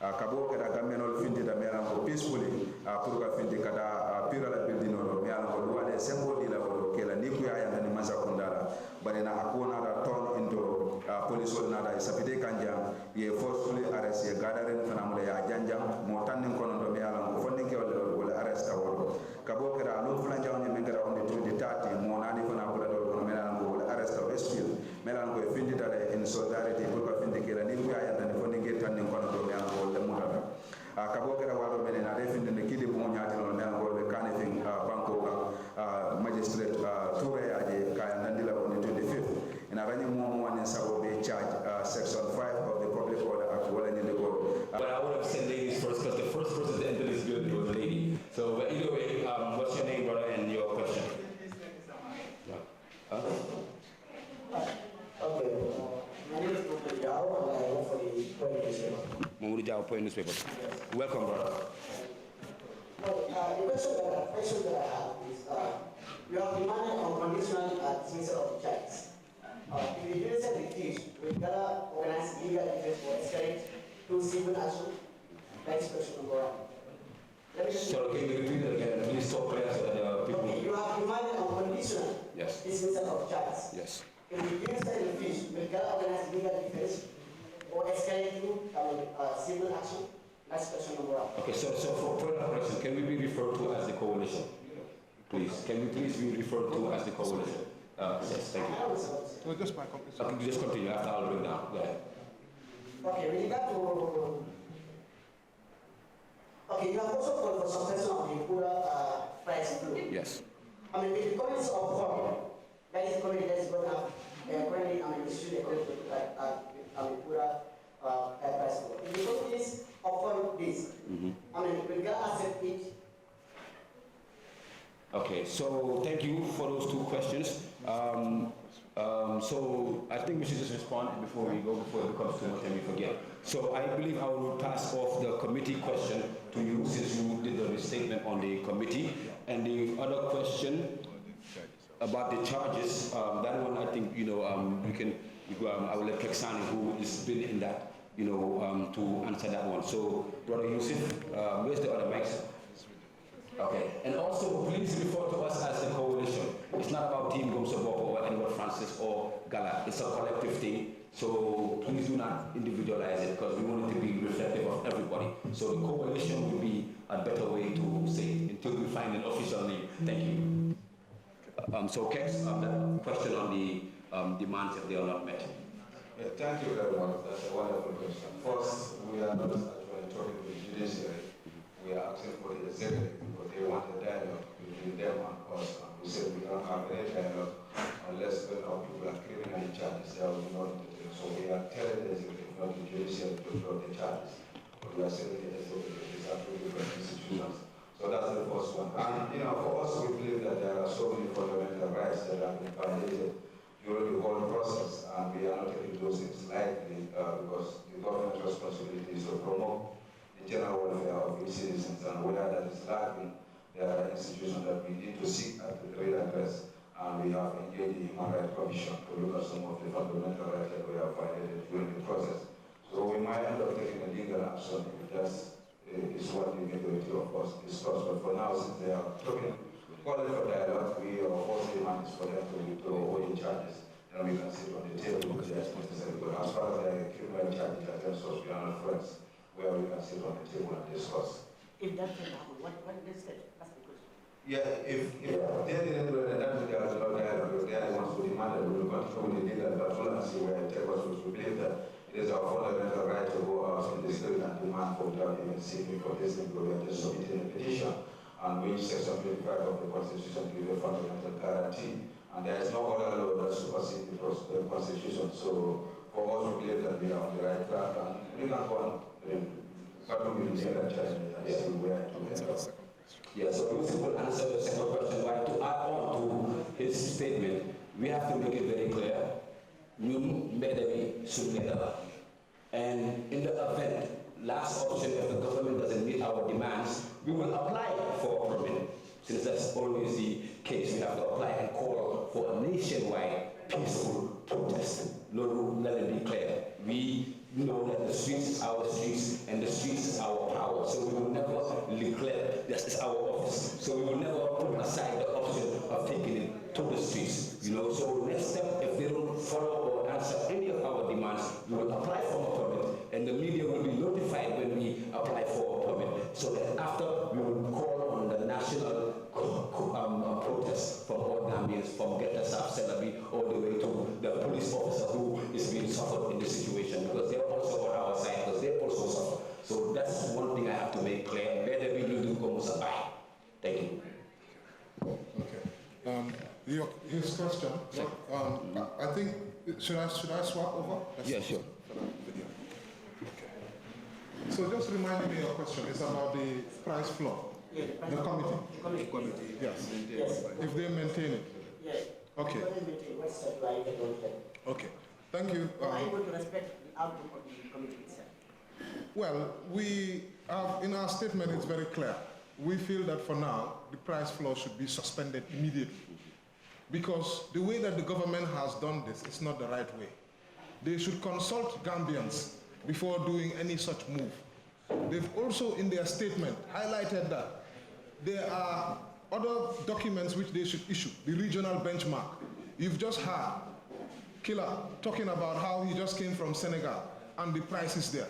Speaker 4: kabo kada gamenol findi da mera ko peacefully pour ka findi kada pira la building no me ala ko wala sembo di la ko kela ni ku ya ni masa kundala bare na akona da turn into police wol na da sapide kanja ye forcefully arrest ye gadaren fanamule ya janjam mo tanin kono do me ala ko fonni ke wala arrest awol kabo kada no fulan jawni men kada on the 30 mo nani fana bula do ko me ala ko arrest of Westfield melan ko findi tale in solidarity pour ko findi kela ni ya yanda ni fonni getan ni kono do me ala ko le mutata kabo kera wado menen ade findi ne kidi mo nyaati no melan ko be kanifing banko magistrate Pura aje kaya nandila on the 25th in aranye mo one sabo be charge section 5 of the public order act wala ni go
Speaker 1: but I would have said ladies first because the first person to enter this building was a lady. So but either way, what's your name, brother, and your question?
Speaker 5: Okay, my name is Mamoudou Diaw, and I work for the Point newspaper.
Speaker 1: Mamoudou Diaw, Point newspaper. Welcome, brother.
Speaker 5: Well, the question that I have is, you have demanded unconditional dismissal of the charges. If the innocent accused will gather organize legal defense for escalate to civil action, that is question number one. Let me
Speaker 1: So can you repeat it again? Please stop clear so that people.
Speaker 5: Okay, you have demanded unconditional dismissal of charges.
Speaker 1: Yes.
Speaker 5: If the innocent accused will gather organize legal defense or escalate to civil action, that's question number one.
Speaker 1: Okay, so for further question, can we be referred to as the coalition? Please, can we please be referred to as the coalition? Yes, thank you.
Speaker 2: So just my company.
Speaker 1: Okay, just continue after I'll bring down. Go ahead.
Speaker 5: Okay, with regard to okay, you have also called for suspension of the Pura price include.
Speaker 1: Yes.
Speaker 5: I mean, with the comments of forum, that is the committee that is going to have currently, I mean, issue a comment to Pura price include. If the committees offer this, I mean, we can accept it.
Speaker 1: Okay, so thank you for those two questions. So I think we should just respond before we go, before it becomes too much and we forget. So I believe I will pass off the committee question to you since you did the restatement on the committee. And the other question about the charges, that one I think, you know, I will let Keksani, who has been in that, you know, to answer that one. So, Brother Yusuf, where's the other mics? Okay, and also please refer to us as the coalition. It's not about Team Gomsoboko or Edward Francis or Gala. It's a collective thing. So please do not individualize it because we want it to be reflective of everybody. So the coalition will be a better way to say it until we find an official name. Thank you. So Kex, the question on the demands if they are not met.
Speaker 4: Yeah, thank you very much. That's a wonderful question. First, we are not actually talking to the judiciary. We are asking for the executive because they want a dialogue between them and us. And we said we don't have any dialogue unless our people are criminally charged. They are not the So we are telling the executive, not the judiciary, to drop the charges. But we are saying the executive is actually different institutions. So that's the first one. And you know, for us, we believe that there are so many fundamental rights that have been violated during the whole process, and we are not taking those things lightly because the government's responsibility is to promote the general welfare of its citizens, and whether that is lacking, there are institutions that we need to seek at the great address, and we have engaged the Human Rights Commission to look at some of the fundamental rights that we have violated during the process. So we might end up taking a legal action if that's is what the majority of us discuss. But for now, since they are talking, calling for dialogue, we are forcing demands for them to withdraw all the charges, and we can sit on the table if that's necessary. But as far as the criminal charges are concerned, we are not friends, where we can sit on the table and discuss.
Speaker 5: If that can happen, what is that? That's the question.
Speaker 4: Yeah, if they didn't do it, that they are the ones who demanded we will continue with the legal battle and see where it takes us. We believe that it is our fundamental right to go out in the street and demand for without even seeking for this employer to submit a petition and which section 25 of the Constitution gives a fundamental guarantee. And there is no other law that supersedes the Constitution. So for us, we believe that we are on the right track and we can go on. But we will never challenge and see where to end up.
Speaker 1: Yes, so Lucy will answer the second question. But to add on to his statement, we have to make it very clear. And in the event, last option, if the government doesn't meet our demands, we will apply for a permit. Since that's always the case, we have to apply and call for a nationwide peaceful protest. Let it be clear. We know that the streets is our streets and the streets is our power. So we will never neglect, this is our office. So we will never put aside the option of taking it to the streets. So next step, if they don't follow or answer any of our demands, we will apply for a permit and the media will be notified when we apply for a permit. So that after we will call on the national protest from all Gambians, from Geta South Celebi all the way to the police officer who is being suffered in this situation, because they're also on our side, because they also suffer. So that's one thing I have to make clear. Thank you.
Speaker 2: Okay. His question. I think should I swap over?
Speaker 1: Yeah, sure.
Speaker 2: Okay. So just remind me your question. It's about the price floor.
Speaker 5: Yeah,
Speaker 2: the committee.
Speaker 5: The committee.
Speaker 2: Yes.
Speaker 5: Yes.
Speaker 2: If they maintain it.
Speaker 5: Yes.
Speaker 2: Okay. Okay. Thank you.
Speaker 5: Are you going to respect the outcome of the committee itself?
Speaker 2: Well, we have, in our statement, it's very clear. We feel that for now, the price floor should be suspended immediately. Because the way that the government has done this is not the right way. They should consult Gambians before doing any such move. They've also, in their statement, highlighted that there are other documents which they should issue, the regional benchmark. You've just heard Killer talking about how he just came from Senegal and the price is there.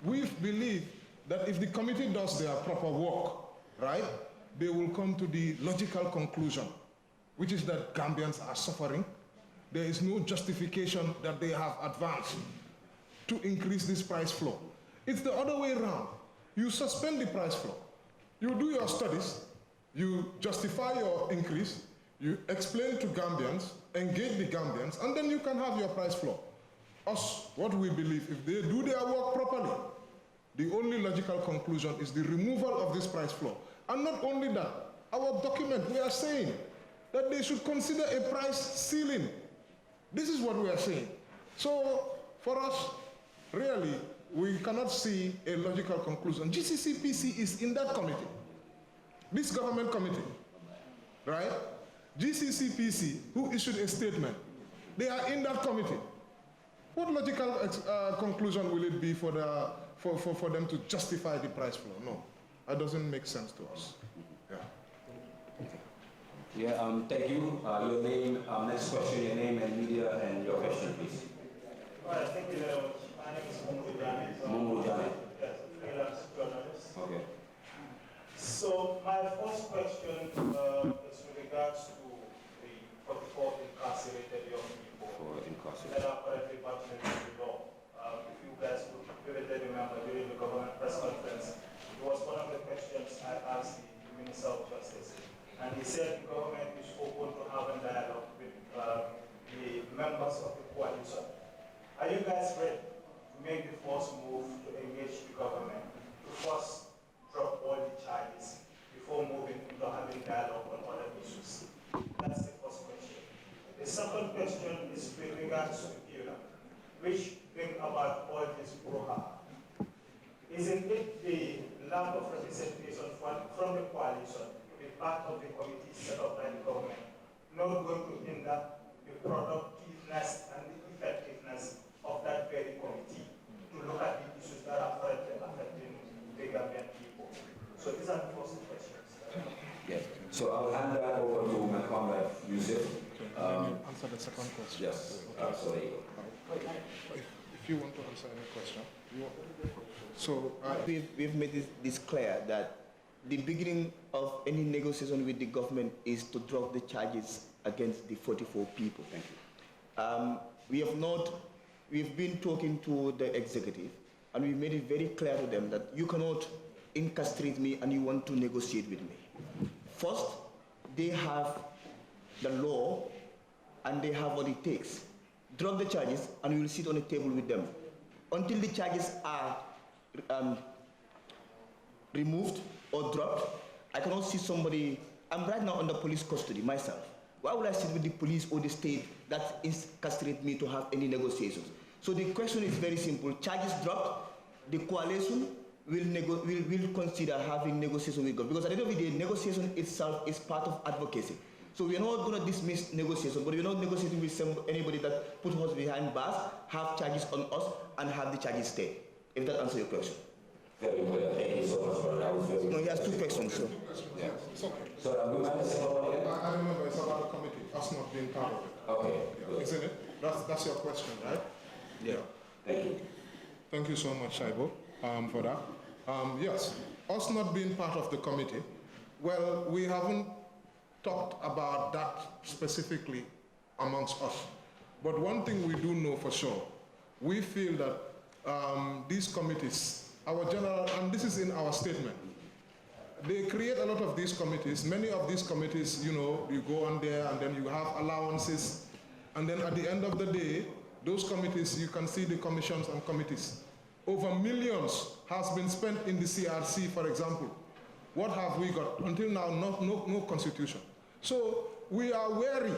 Speaker 2: We believe that if the committee does their proper work, right, they will come to the logical conclusion, which is that Gambians are suffering. There is no justification that they have advanced to increase this price floor. It's the other way around. You suspend the price floor. You do your studies, you justify your increase, you explain to Gambians, engage the Gambians, and then you can have your price floor. Us, what we believe, if they do their work properly, the only logical conclusion is the removal of this price floor. And not only that, our document, we are saying that they should consider a price ceiling. This is what we are saying. So, for us, really, we cannot see a logical conclusion. GCCPC is in that committee, this government committee, right? GCCPC, who issued a statement, they are in that committee. What logical conclusion will it be for them to justify the price floor? No, that doesn't make sense to us.
Speaker 1: Yeah, thank you. Your name, next question, your name and media and your question, please.
Speaker 6: All right, thank you very much. My name is
Speaker 1: Mungu Jame.
Speaker 6: Yes, freelance journalist.
Speaker 1: Okay.
Speaker 6: So my first question is with regards to the 44 incarcerated young people that are currently battling the law. If you guys would vividly remember during the government press conference, it was one of the questions I asked the Minister of Justice. And he said the government is open to having dialogue with the members of the coalition. Are you guys ready to make the first move to engage the government to first drop all the charges before moving into having dialogue on other issues? That's the first question. The second question is with regards to Pura, which bring about all this brouhaha. Isn't it the lack of representation from the coalition, the part of the committee set up by the government, not going to hinder the productiveness and the effectiveness of that very committee to look at the issues that are currently affecting the Gambian people? So these are the first questions.
Speaker 1: Yes. So I'll hand that over to my comrade Yusuf.
Speaker 2: Answer the second question.
Speaker 1: Yes. Sorry.
Speaker 2: If you want to answer any question, you want. So
Speaker 3: we've made this clear that the beginning of any negotiation with the government is to drop the charges against the 44 people.
Speaker 1: Thank you.
Speaker 3: We've been talking to the executive, and we made it very clear to them that you cannot incastrate me and you want to negotiate with me. First, they have the law and they have what it takes. Drop the charges and we will sit on a table with them. Until the charges are removed or dropped, I cannot see somebody. I'm right now under police custody myself. Why would I sit with the police or the state that incastrate me to have any negotiations? So the question is very simple. Charges dropped, the coalition will consider having negotiation with government, because at the end of the day, negotiation itself is part of advocacy. So we are not going to dismiss negotiation, but we are not negotiating with anybody that put us behind bars, have charges on us, and have the charges stay. If that answers your question.
Speaker 1: Very well. Thank you so much for that. Was very
Speaker 3: No, he has two questions, sir.
Speaker 2: Yeah, it's okay.
Speaker 1: So we might say
Speaker 2: I remember it's about the committee, us not being part of it.
Speaker 1: okay.
Speaker 2: Yeah, isn't it? That's your question, right?
Speaker 3: Yeah.
Speaker 1: Thank you.
Speaker 2: Thank you so much, Shaibo, for that. Yes, us not being part of the committee, well, we haven't talked about that specifically amongst us. But one thing we do know for sure, we feel that these committees, our general, and this is in our statement, they create a lot of these committees. Many of these committees, you know, you go on there and then you have allowances, and then at the end of the day, those committees, you can see the commissions and committees. Over millions has been spent in the CRC, for example. What have we got? Until now, no constitution. So we are wary,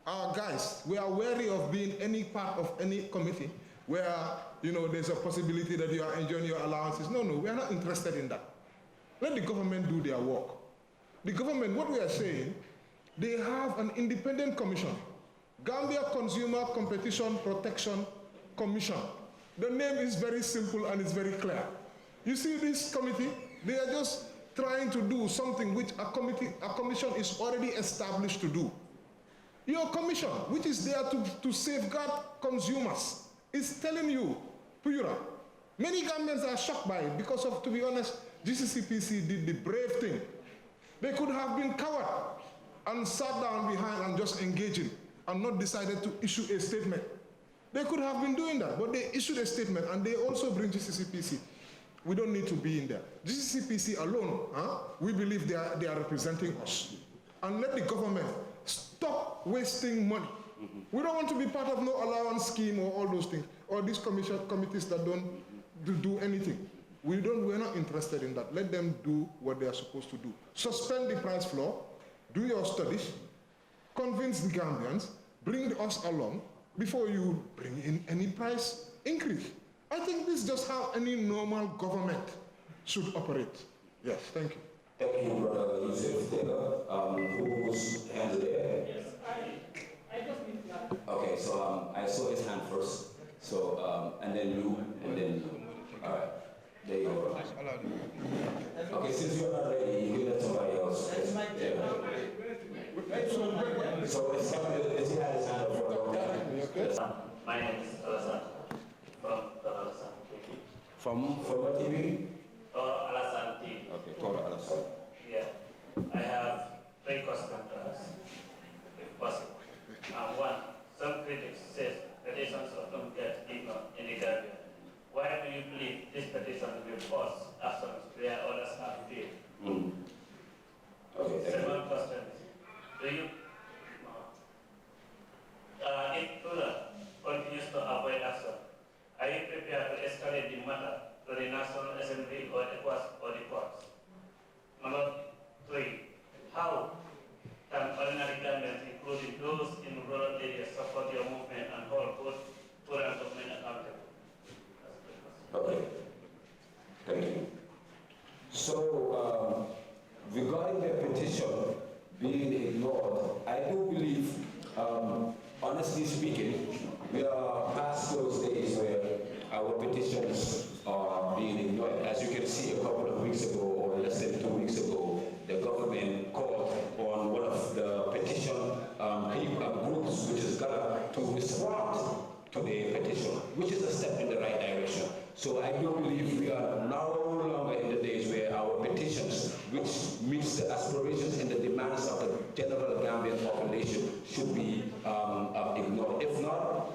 Speaker 2: guys, we are wary of being any part of any committee where, you know, there's a possibility that you are enjoying your allowances. No, we are not interested in that. Let the government do their work. The government, what we are saying, they have an independent commission, Gambia Consumer Competition Protection Commission. The name is very simple and it's very clear. You see this committee, they are just trying to do something which a commission is already established to do. Your commission, which is there to safeguard consumers, is telling you, Pura, many Gambians are shocked by it because of, to be honest, GCCPC did the brave thing. They could have been coward and sat down behind and just engaging and not decided to issue a statement. They could have been doing that, but they issued a statement and they also bring GCCPC. We don't need to be in there. GCCPC alone, we believe they are representing us. And let the government stop wasting money. We don't want to be part of no allowance scheme or all those things, or these committees that don't do anything. We're not interested in that. Let them do what they are supposed to do. Suspend the price floor, do your studies, convince the Gambians, bring us along before you bring in any price increase. I think this is just how any normal government should operate. Yes, thank you.
Speaker 1: Thank you, Brother Yusuf Taylor. Whose hand is there?
Speaker 7: Yes, I just need to.
Speaker 1: Okay, so I saw his hand first. So, and then you, and then you. All right. There you go. Okay, since you're not ready, you let somebody else.
Speaker 7: That's my turn.
Speaker 1: So it's somebody that he had his hand up for.
Speaker 7: My name is Alasan from Alasan TV.
Speaker 1: From what TV?
Speaker 7: Alasan TV.
Speaker 1: Okay, Toro Alasan.
Speaker 7: Yeah. I have 3 questions to ask, if possible. One, some critics say petitions often get ignored in the Gambia. Why do you believe this petition will force actions where others are failed?
Speaker 1: Okay,
Speaker 7: Second question, do you, if Pura continues to avoid action, are you prepared to escalate the matter to the National Assembly or the courts? Number 3, how can ordinary Gambians, including those in rural areas, support your movement and hold both Pura and government accountable?
Speaker 1: Okay, thank you. So, regarding the petition being ignored, I do believe, honestly speaking, we are past those days where our petitions are being ignored. As you can see, a couple of weeks ago, or less than 2 weeks ago, the government called on one of the petition groups, which is GALA, to respond to the petition, which is a step in the right direction. So I do don't believe we are no longer in the days where our petitions, which meets the aspirations and the demands of the general Gambian population, should be ignored.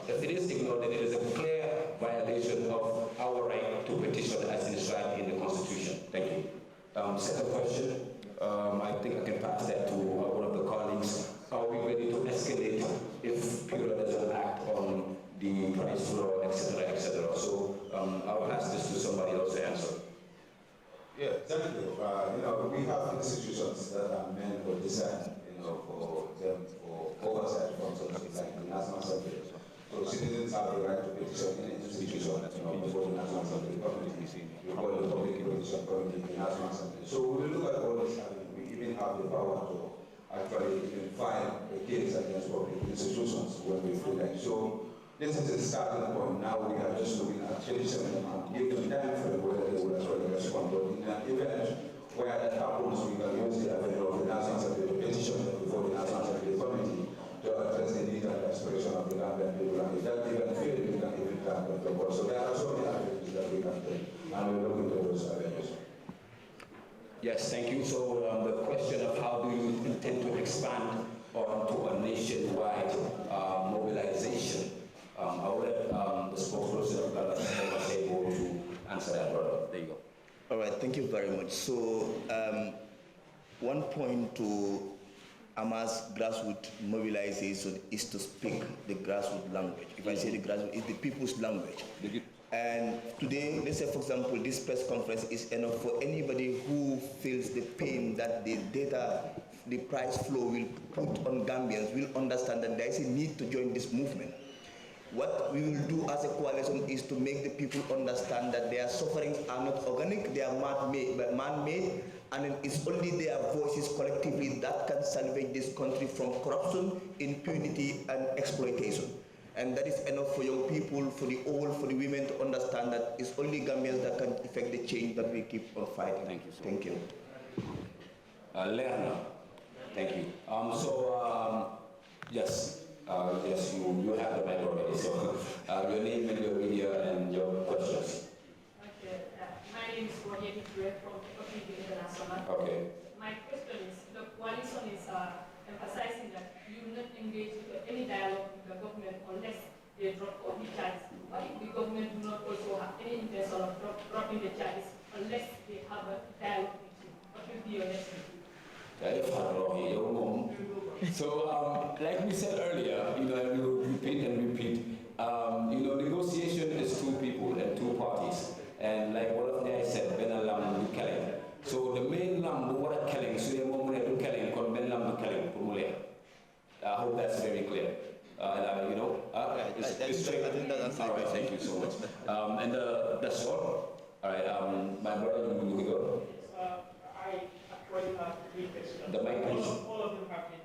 Speaker 1: If it is ignored, then it is a clear violation of our right to petition as enshrined in the Constitution. Thank you. Second question, I think I can pass that to one of the colleagues. Are we ready to escalate if Pura doesn't act on the price floor, etc., etc.? So I'll pass this to somebody else to answer.
Speaker 4: Yeah, definitely. We have institutions that are meant or designed, for them for oversight functions like the National Assembly. So citizens have the right to petition any institution, before the National Assembly committee. We call it the Public Petition Committee, the National Assembly. So we look at all this, we even have the power to actually even file a case against public institutions when we feel like. So this is a starting point. Now we are just looking at petition and give them time frame whether they will actually respond. But in an event where that happens, we can use the avenue of the National Assembly petition before the National Assembly Committee to address the need and aspiration of the Gambian people. And if that even fails, we can even come with the board. So there are so many avenues that we can take, and we're looking at those avenues.
Speaker 1: Yes, thank you. So the question of how do you intend to expand onto a nationwide mobilization? I will let the spokesperson of Gala to answer that, brother. There you go.
Speaker 3: All right, thank you very much. So one point to Ama's grassroots mobilization is to speak the grassroots language. If I say the grassroots, it's the people's language. And today, let's say, for example, this press conference is enough for anybody who feels the pain that the data, the price flow will put on Gambians, will understand that there is a need to join this movement. What we will do as a coalition is to make the people understand that their sufferings are not organic, they are man-made, and it's only their voices collectively that can salvage this country from corruption, impunity, and exploitation. And that is enough for young people, for the old, for the women to understand that it's only Gambians that can effect the change that we keep on fighting.
Speaker 1: Thank you.
Speaker 3: Thank you.
Speaker 1: Lerna, thank you. Yes. Yes, you have the mic already, so your name and your media and your questions.
Speaker 8: Okay, my name is Pura from Eco Com International.
Speaker 1: Okay.
Speaker 8: My question is, the coalition is emphasizing that you will not engage with any dialogue with the government unless they drop all the charges. What if the government do not also have any intention of dropping the charges unless they have a dialogue with you? What will be your next move?
Speaker 1: So, like we said earlier, we will repeat and repeat. Negotiation is two people and two parties. And like one of them said, Ben Alam du Kelly. So the main lamb what are killing, so the moment du Kelly, kon Ben Lam du Kelly, I hope that's very clear. It's straight. I think that's all right. Thank you so much. And that's all. All right. My brother, you go.
Speaker 6: I actually have three questions.
Speaker 1: The mic, please.
Speaker 6: All of them have been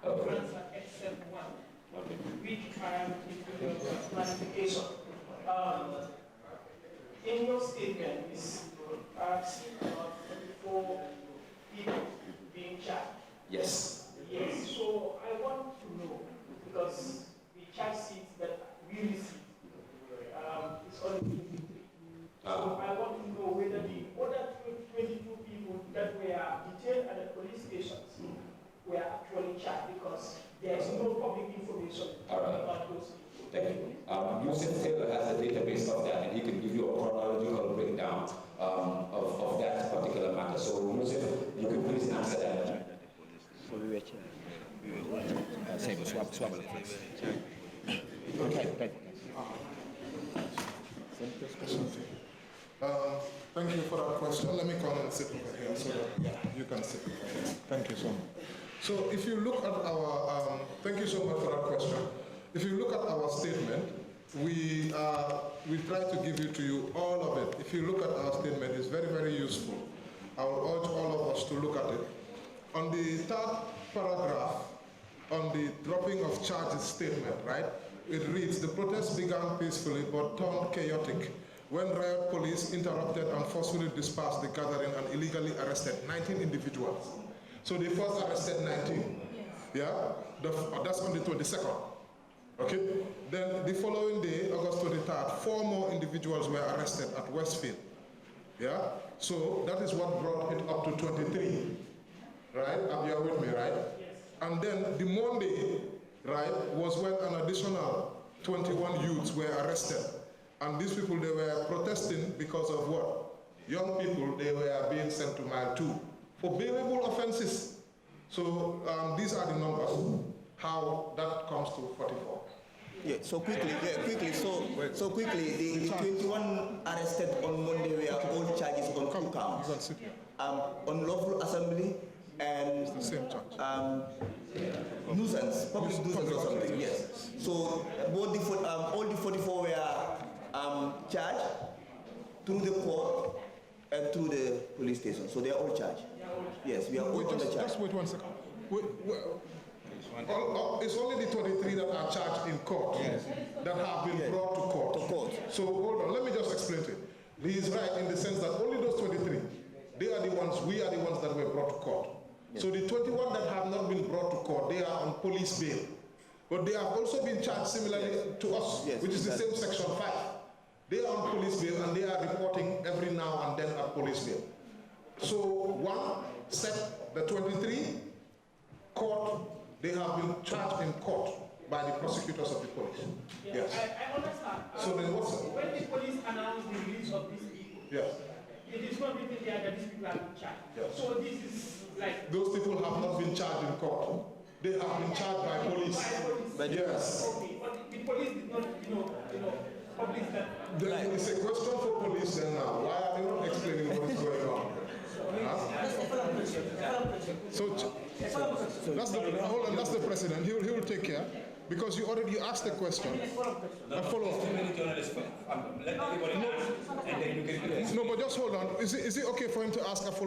Speaker 6: answered except one, which I am including clarification. In your statement, I've seen about 34 people being charged.
Speaker 1: Yes.
Speaker 6: Yes. So I want to know, because the charge sheets that we received is only 23. So I want to know whether the other 22 people that were detained at the police stations were actually charged, because there is no public information about those people.
Speaker 1: Thank you. Yusuf Taylor has the database of that, and he can give you a chronological breakdown of that particular matter. So, Yusuf, you can please answer that.
Speaker 2: Thank you for that question. Let me come and sit over here so that you can sit over here. Thank you so much. So if you look at our, thank you so much for that question. If you look at our statement, we try to give it to you, all of it. If you look at our statement, it's very, very useful. I will urge all of us to look at it. On the third paragraph, on the dropping of charges statement, right? It reads, the protest began peacefully but turned chaotic when riot police interrupted and forcefully dispersed the gathering and illegally arrested 19 individuals. So they first arrested 19. Yeah? That's on the 22nd. Okay? Then the following day, August 23rd, 4 more individuals were arrested at Westfield. Yeah? So that is what brought it up to 23. Right? Are you with me, right? Yes. And then the Monday, right, was when an additional 21 youths were arrested. And these people, they were protesting because of what? Young people, they were being sent to Mile 2 for bailable offenses. So these are the numbers, how that comes to 44.
Speaker 3: Yeah, so quickly, so quickly, the 21 arrested on Monday were all charges on 2 counts. Unlawful assembly and nuisance, public nuisance or something, yes. So both all the 44 were charged through the court and through the police station. So they are all charged. Yes, we are all on the charge.
Speaker 2: Just wait 1 second. It's only the 23 that are charged in court that have been brought to court. So hold on, let me just explain to you. He is right in the sense that only those 23, they are the ones, we are the ones that were brought to court. Yes. So the 21 that have not been brought to court, they are on police bail. But they have also been charged similarly to us, which is the same section 5. They are on police bail and they are reporting every now and then at police bail. So one set, the 23, court, they have been charged in court by the prosecutors of the police. Yes.
Speaker 9: I understand.
Speaker 2: So then what's
Speaker 9: when the police announced the release of these people, it is not written there that these people are in charge.
Speaker 2: Yes.
Speaker 9: So this is like...
Speaker 2: Those people have not been charged in court. They have been charged by police. Yes.
Speaker 9: Okay, but the police did not, publish that.
Speaker 2: Then it's a question for police then now. Why are they not explaining what is going on? So that's the president. He will take care because you already asked the question. A follow-up. No, but just hold on. Is it okay for him to ask a follow-up?